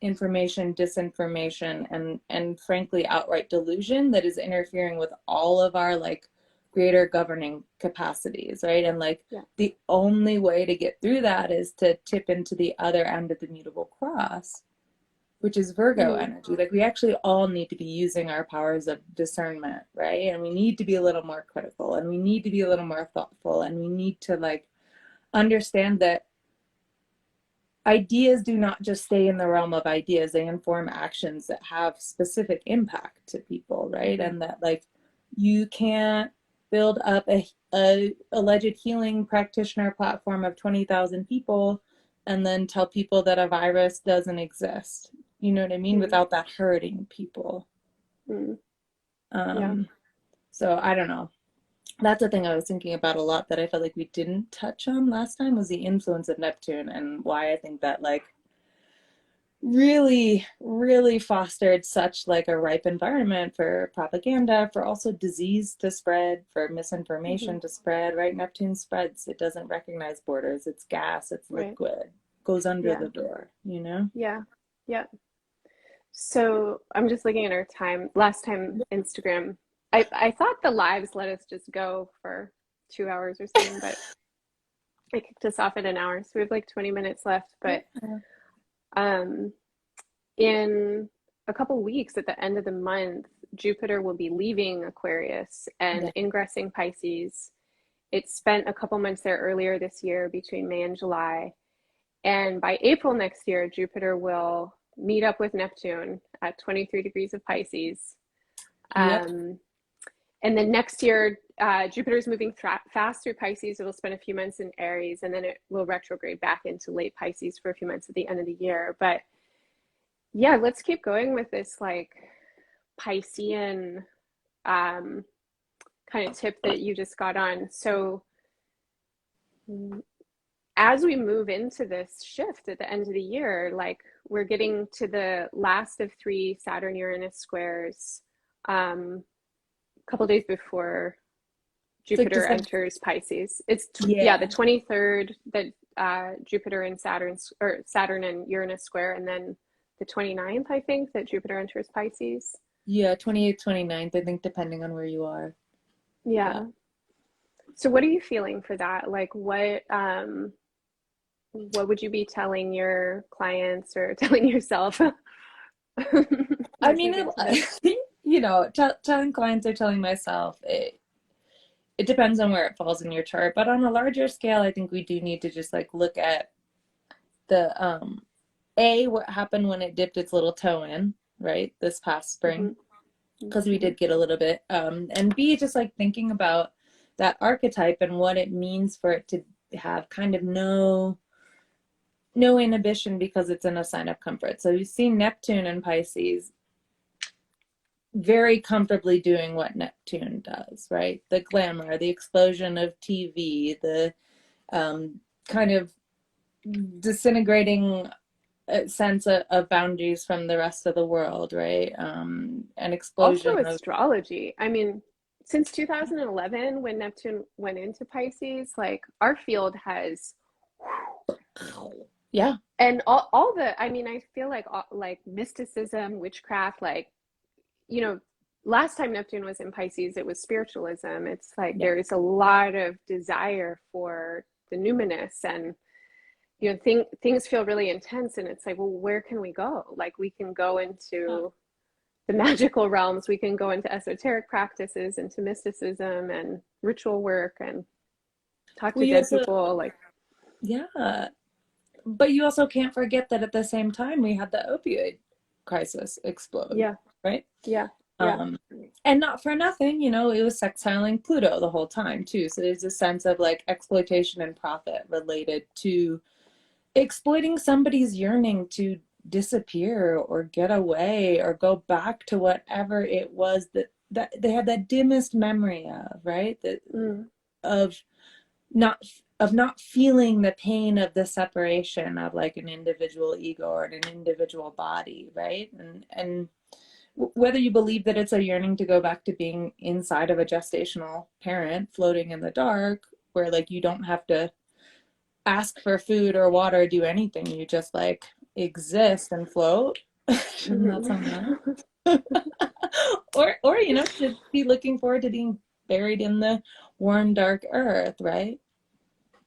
B: information, disinformation, and frankly outright delusion that is interfering with all of our like greater governing capacities, right? And like
A: Yeah.
B: the only way to get through that is to tip into the other end of the mutable cross, which is Virgo
A: Hmm.
B: energy. Like we actually all need to be using our powers of discernment, right? And we need to be a little more critical, and we need to be a little more thoughtful, and we need to like understand that ideas do not just stay in the realm of ideas. They inform actions that have specific impact to people, right?
A: Hmm.
B: And that like you can't build up a alleged healing practitioner platform of 20,000 people and then tell people that a virus doesn't exist, you know what I mean,
A: Hmm.
B: without that hurting people.
A: Hmm. Yeah.
B: um so I don't know, that's the thing I was thinking about a lot that I felt like we didn't touch on last time, was the influence of Neptune, and why I think that like really really fostered such like a ripe environment for propaganda, for also disease to spread, for
A: Hmm.
B: misinformation to spread, right? Neptune spreads. It doesn't recognize borders. It's gas, it's
A: Right.
B: liquid, goes under
A: Yeah.
B: the door.
A: Yeah. Yeah. So I'm just looking at our time. Last time Instagram, I thought the lives let us just go for 2 hours or something, but it kicked us off at an hour. So we have like 20 minutes left. But
B: Yeah.
A: um, in a couple weeks at the end of the month, Jupiter will be leaving Aquarius
B: Yeah.
A: and ingressing Pisces. It spent a couple months there earlier this year between May and July. And by April next year, Jupiter will meet up with Neptune at 23 degrees of Pisces.
B: Yep.
A: Um, and then next year, Jupiter is moving fast through Pisces. It'll spend a few months in Aries, and then it will retrograde back into late Pisces for a few months at the end of the year. But yeah, let's keep going with this like Piscean um, kind of tip that you just got on. So as we move into this shift at the end of the year, like we're getting to the last of 3 Saturn Uranus squares, a couple days before
B: It's like
A: Jupiter
B: December.
A: enters Pisces. It's yeah, the
B: Yeah.
A: 23rd that Jupiter and Saturn and Uranus square, and then the 29th, I think, that Jupiter enters Pisces.
B: Yeah, 28th, 29th, I think, depending on where you are. Yeah.
A: Yeah. So what are you feeling for that? Like what would you be telling your clients or telling yourself
B: I
A: as we
B: mean,
A: get to this?
B: you know, telling clients or telling myself, it depends on where it falls in your chart. But on a larger scale, I think we do need to just like look at the what happened when it dipped its little toe in, right, this past spring,
A: Hmm.
B: because we
A: Hmm.
B: did get a little bit. And B, just like thinking about that archetype and what it means for it to have kind of no inhibition because it's in a sign of comfort. So you've seen Neptune and Pisces very comfortably doing what Neptune does, right? The glamour, the explosion of TV, the kind of disintegrating sense of boundaries from the rest of the world, right? An
A: Also
B: explosion of,
A: astrology. I mean, since 2011, when Neptune went into Pisces, like our field has,
B: yeah,
A: and all the, I mean, I feel like mysticism, witchcraft, like, you know, last time Neptune was in Pisces, it was spiritualism. It's like
B: yeah.
A: there is a lot of desire for the numinous, and things feel really intense, and it's like, well, where can we go? Like we can go into the magical realms, we can go into esoteric practices, into mysticism and ritual work, and talk
B: Well,
A: to
B: you
A: dead
B: also,
A: people. Like,
B: yeah, but you also can't forget that at the same time we had the opioid crisis explode,
A: yeah,
B: right?
A: yeah, yeah.
B: Um, and not for nothing, you know, it was sextiling Pluto the whole time too. So there's a sense of like exploitation and profit related to exploiting somebody's yearning to disappear or get away or go back to whatever it was that they had that dimmest memory of, right? That
A: Mm.
B: of not of not feeling the pain of the separation of like an individual ego or an individual body, right? And whether you believe that it's a yearning to go back to being inside of a gestational parent floating in the dark where like you don't have to ask for food or water, do anything, you just like exist and float. Doesn't that sound
A: Hmm.
B: nice? Or you know, to be looking forward to being buried in the warm dark earth, right?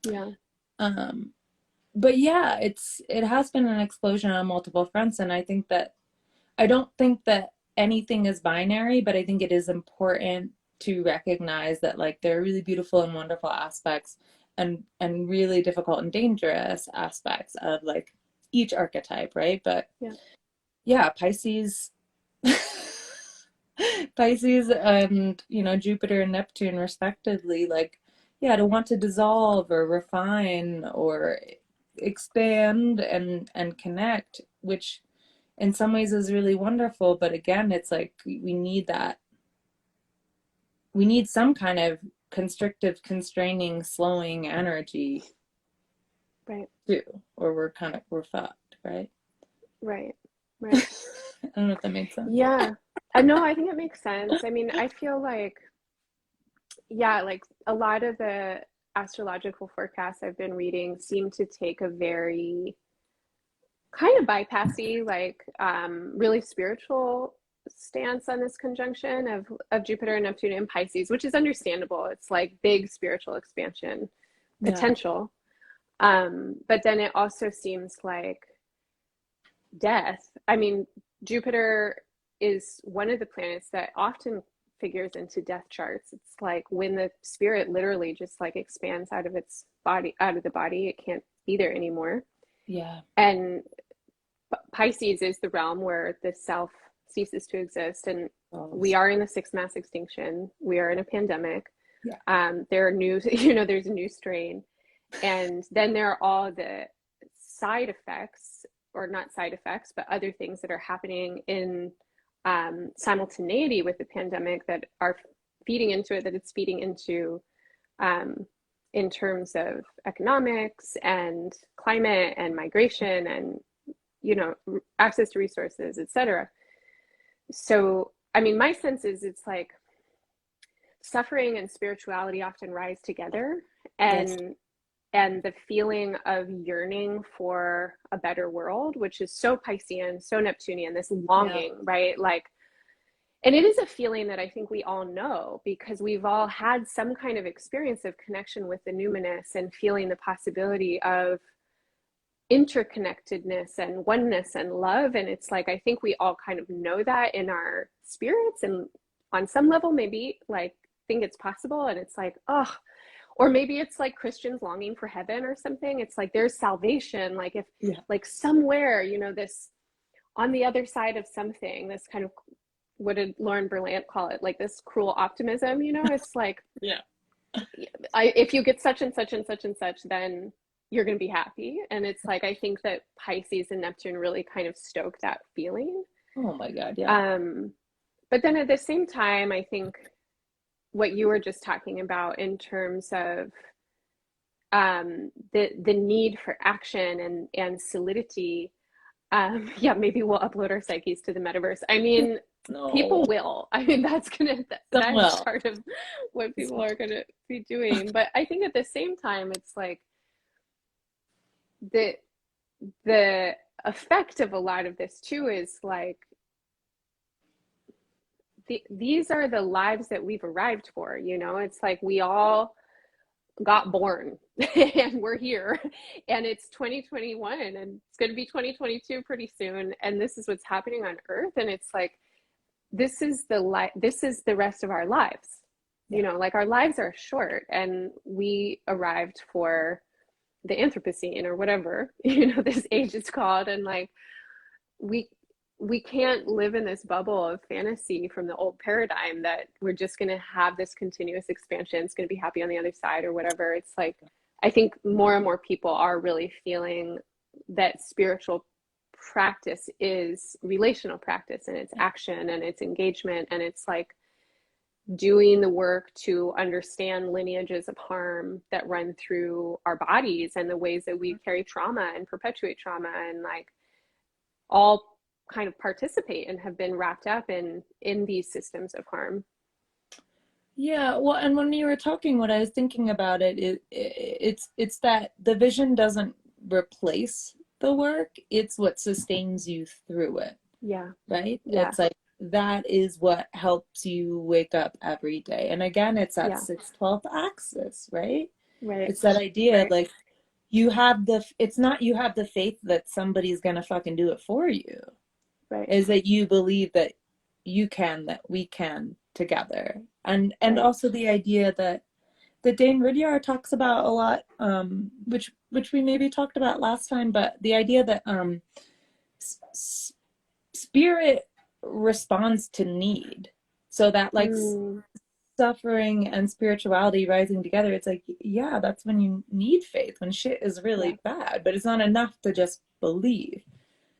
A: Yeah.
B: um but yeah, it has been an explosion on multiple fronts, and I don't think that anything is binary, but I think it is important to recognize that like there are really beautiful and wonderful aspects and really difficult and dangerous aspects of like each archetype, right? But
A: Yeah.
B: yeah, Pisces Pisces and you know Jupiter and Neptune respectively, like yeah, to want to dissolve or refine or expand and connect, which in some ways is really wonderful, but again it's like we need some kind of constrictive, constraining, slowing energy
A: Right.
B: too, or we're fucked, right?
A: Right.
B: I
A: Right.
B: don't know if that makes sense.
A: Yeah. I know, I think it makes sense. I mean, I feel like, yeah, like a lot of the astrological forecasts I've been reading seem to take a very kind of bypassy, like really spiritual stance on this conjunction of Jupiter and Neptune in Pisces, which is understandable. It's like big spiritual expansion
B: Yeah,
A: potential. But then it also seems like death. I mean, Jupiter is one of the planets that often figures into death charts. It's like when the spirit literally just like expands out of its body, out of the body, it can't be there anymore.
B: yeah.
A: And Pisces is the realm where the self ceases to exist, and
B: Oh,
A: we are in the sixth mass extinction. We are in a pandemic.
B: yeah.
A: There are new, there's a new strain, and then there are all the side effects, or not side effects, but other things that are happening in simultaneity with the pandemic that are feeding into it. That it's feeding into um, in terms of economics and climate and migration and, you know, access to resources, etc. So, I mean, my sense is it's like suffering and spirituality often rise together,
B: Yes.
A: and the feeling of yearning for a better world, which is so Piscean, so Neptunian, this
B: Yeah.
A: longing, right? Like, and it is a feeling that I think we all know because we've all had some kind of experience of connection with the numinous and feeling the possibility of interconnectedness and oneness and love. And it's like, I think we all kind of know that in our spirits, and on some level, maybe like think it's possible. And it's like, oh, or maybe it's like Christians longing for heaven or something. It's like there's salvation, like if
B: Yeah.
A: like somewhere, you know, this on the other side of something, this kind of, what did Lauren Berlant call it, like this cruel optimism, you know? It's like,
B: Yeah.
A: if you get such and such and such and such, then you're going to be happy. And it's like, I think that Pisces and Neptune really kind of stoke that feeling.
B: Oh my God. Yeah.
A: But then at the same time, I think what you were just talking about in terms of the need for action and solidity. Yeah, maybe we'll upload our psyches to the metaverse. I mean,
B: No.
A: people will. I mean,
B: Some
A: that's
B: will.
A: part of what people are going to be doing. But I think at the same time, it's like the the effect of a lot of this too is like these are the lives that we've arrived for. You know, it's like we all got born and we're here, and it's 2021 and it's going to be 2022 pretty soon, and this is what's happening on earth. And it's like this is the rest of our lives.
B: Yeah.
A: You know, like our lives are short, and we arrived for the Anthropocene or whatever, you know, this age is called. And like we we can't live in this bubble of fantasy from the old paradigm that we're just going to have this continuous expansion, it's going to be happy on the other side or whatever. It's like, I think more and more people are really feeling that spiritual practice is relational practice, and it's action and it's engagement, and it's like doing the work to understand lineages of harm that run through our bodies and the ways that we carry trauma and perpetuate trauma, and like all kind of participate and have been wrapped up in these systems of harm.
B: Yeah, well, and when you were talking, what I was thinking about it's that the vision doesn't replace the work, it's what sustains you through it.
A: Yeah.
B: Right?
A: Yeah.
B: It's like that is what helps you wake up every day. And again, it's that
A: Yeah.
B: 6/12 axis, right?
A: Right.
B: It's that idea
A: Right.
B: like it's not you have the faith that somebody's gonna fucking do it for you.
A: Right.
B: Is that you believe that you can, that we can together. And
A: Right.
B: also the idea that Dane Rudyard talks about a lot, which we maybe talked about last time, but the idea that spirit responds to need. So that like suffering and spirituality rising together, it's like, yeah, that's when you need faith, when shit is really bad, but it's not enough to just believe.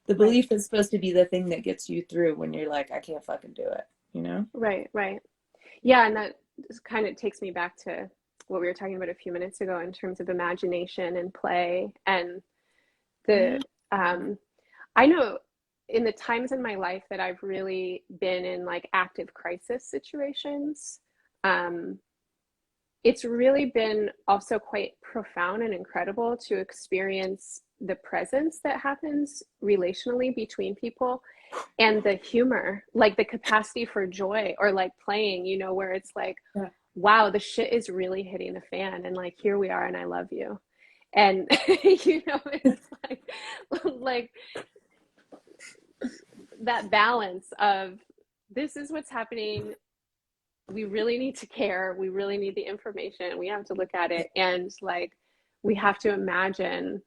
B: The belief is supposed to be the thing that gets you through when you're like, I can't fucking do it, you know?
A: Right. Yeah, and that kind of takes me back to what we were talking about a few minutes ago in terms of imagination and play. And the I know in the times in my life that I've really been in like active crisis situations, it's really been also quite profound and incredible to experience the presence that happens relationally between people, and the humor, like the capacity for joy, or like playing, you know, where it's like, wow, the shit is really hitting the fan, and like here we are, and I love you. And you know, it's like that balance of this is what's happening, we really need to care, we really need the information, we have to look at it, and like we have to imagine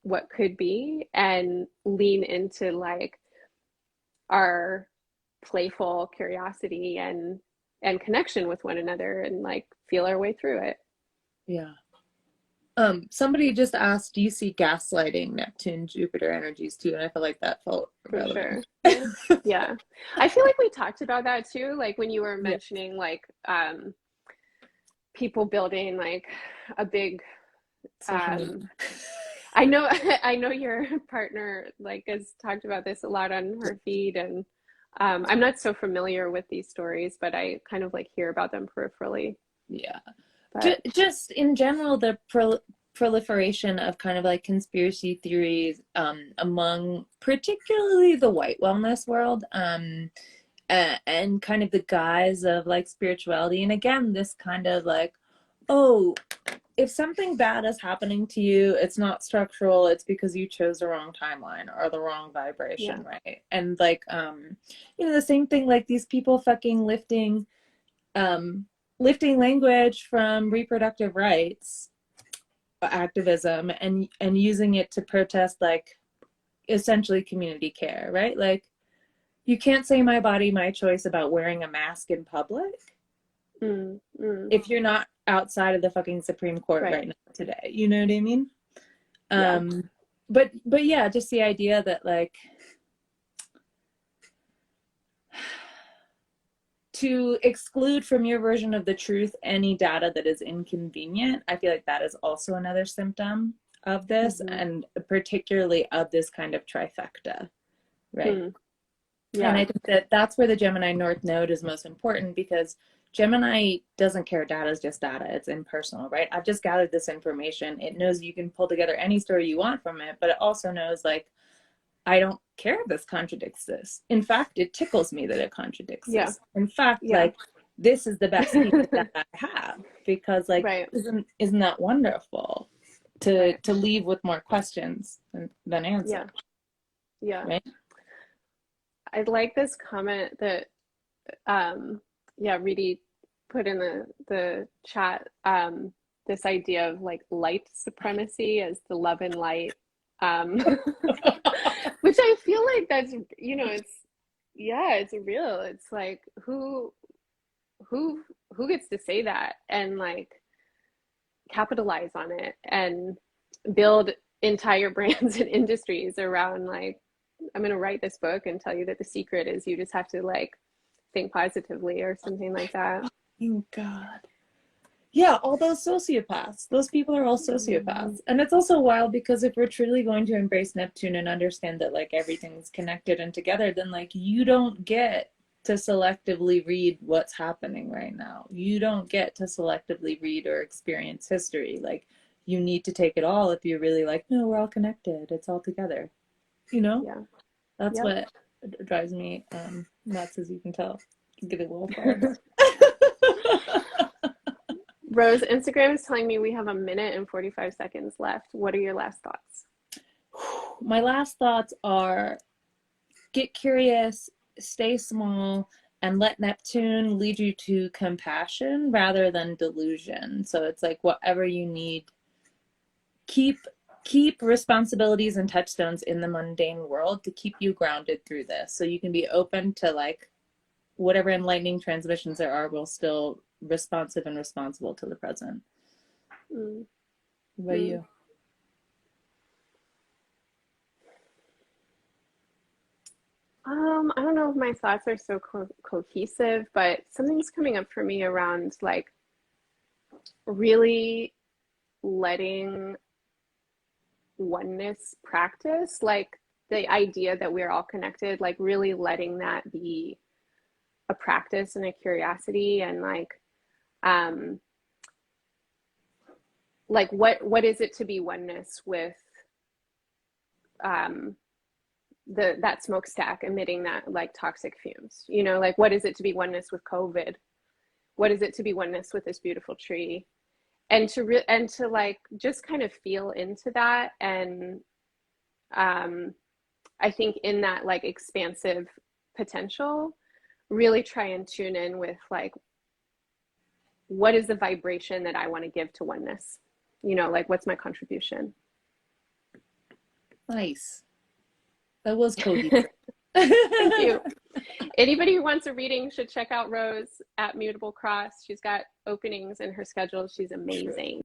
A: what could be and lean into like our playful curiosity and connection with one another, and like feel our way through it.
B: Yeah. Somebody just asked, do you see gaslighting Neptune Jupiter energies too? And I feel like that felt relevant.
A: For sure. Yeah. I feel like we talked about that too, like when you were mentioning like people building like a big
B: social media.
A: I know I know your partner like has talked about this a lot on her feed, and I'm not so familiar with these stories, but I kind of like hear about them peripherally.
B: Yeah.
A: But
B: Just in general, the proliferation of kind of like conspiracy theories among particularly the white wellness world, and kind of the guise of like spirituality. And again, this kind of like, oh, if something bad is happening to you, it's not structural, it's because you chose the wrong timeline or the wrong vibration,
A: yeah,
B: right? And like, you know, the same thing, like these people fucking lifting language from reproductive rights activism and using it to protest like essentially community care, right? Like, you can't say my body, my choice about wearing a mask in public if you're not outside of the fucking Supreme Court right now today. You know what I mean?
A: Yeah.
B: But yeah, just the idea that like to exclude from your version of the truth any data that is inconvenient, I feel like that is also another symptom of this, and particularly of this kind of trifecta, right?
A: Yeah.
B: And I think that that's where the Gemini North Node is most important, because Gemini doesn't care. Data is just data. It's impersonal, right? I've just gathered this information. It knows you can pull together any story you want from it, but it also knows, like, I don't care if this contradicts this. In fact, it tickles me that it contradicts this. In fact, like, this is the best piece that I have, because, like, isn't that wonderful to leave with more questions than answers?
A: Yeah.
B: Right?
A: I like this comment that Reedy put in the chat, this idea of like light supremacy as the love and light, which I feel like that's, you know, it's real. It's like who gets to say that and like capitalize on it and build entire brands and industries around like, I'm going to write this book and tell you that the secret is you just have to like think positively or something like that.
B: Oh God. Yeah, all those sociopaths. Those people are all sociopaths. And it's also wild because if we're truly going to embrace Neptune and understand that like everything's connected and together, then like you don't get to selectively read what's happening right now. You don't get to selectively read or experience history. Like, you need to take it all if you're really like, no, we're all connected. It's all together. You know?
A: Yeah.
B: That's what drives me nuts, as you can tell. Get a little fired.
A: Rose, Instagram is telling me we have 1 minute and 45 seconds left. What are your last thoughts?
B: My last thoughts are, get curious, stay small, and let Neptune lead you to compassion rather than delusion. So it's like whatever you need. Keep responsibilities and touchstones in the mundane world to keep you grounded through this, so you can be open to like whatever enlightening transmissions there are, will still responsive and responsible to the present. What about you?
A: I don't know if my thoughts are so cohesive, but something's coming up for me around like really letting oneness practice, like the idea that we're all connected, like really letting that be a practice and a curiosity, and like what is it to be oneness with that smokestack emitting that like toxic fumes, you know, like what is it to be oneness with COVID? What is it to be oneness with this beautiful tree? And to like just kind of feel into that, and I think in that like expansive potential, really try and tune in with like, what is the vibration that I want to give to oneness? You know, like what's my contribution?
B: Nice. That was cohesive.
A: Thank you. Anybody who wants a reading should check out Rose at Mutable Cross. She's got openings in her schedule. She's amazing.